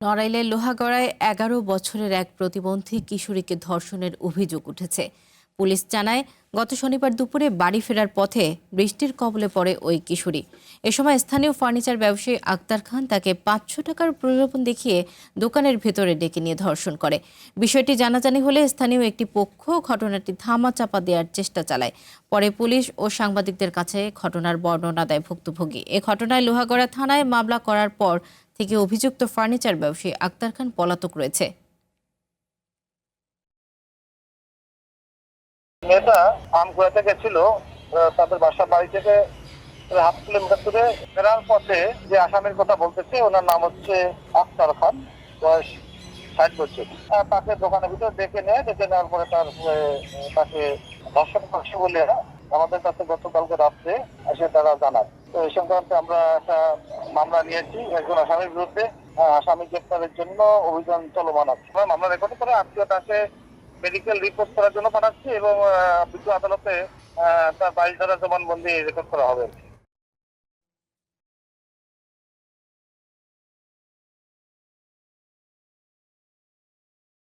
নড়াইলের লোহাগড়ায় ১১ বছরের এক প্রতিবন্ধী কিশোরীকে ধর্ষণের অভিযোগ উঠেছে। পুলিশ জানায়, গত শনিবার দুপুরে বাড়ি ফেরার পথে বৃষ্টির কবলে পড়ে ওই কিশোরী। এ সময় স্থানীয় ফার্নিচার ব্যবসায়ী আক্তার খান তাকে ৫০০ টাকার প্রলোভন দেখিয়ে দোকানের ভেতরে ডেকে নিয়ে ধর্ষণ করে। বিষয়টি জানাজানি হলে স্থানীয় একটি পক্ষ ঘটনাটি ধামাচাপা দেওয়ার চেষ্টা চালায়। পরে পুলিশ ও সাংবাদিকদের কাছে ঘটনার বর্ণনা দেয় ভুক্তভোগী। এ ঘটনায় লোহাগড়া থানায় মামলা করার পর থেকে অভিযুক্ত ফার্নিচার ব্যবসায়ী আক্তার খান পলাতক রয়েছে। মেয়েটা আমগুড়াতে গেছিল তাদের বাড়ি থেকে 1/2 কিলোমিটার দূরে। ফেরার পথে যে আসামির কথা বলতেছে ওনার নাম হচ্ছে আক্তার খান, বয়স 60 বছর। তাকে দোকানের ভিতরে ডেকে নেওয়ার পরে তাকে ধর্ষণ করছে বলে আমাদের কাছে গতকালকে রাত্রে এসে তারা জানায়। তো এই সংক্রান্তে আমরা একটা মামলা নিয়েছি একজন আসামির বিরুদ্ধে। আসামি গ্রেপ্তারের জন্য অভিযান চলমান আছে। মামলা রেকর্ড করে আত্মীয়তাকে মেডিকেল রিপোর্ট করার জন্য পাঠাচ্ছি এবং বিজ্ঞ আদালতে তার বাড়ি দ্বারা জবানবন্দি রেকর্ড করা হবে।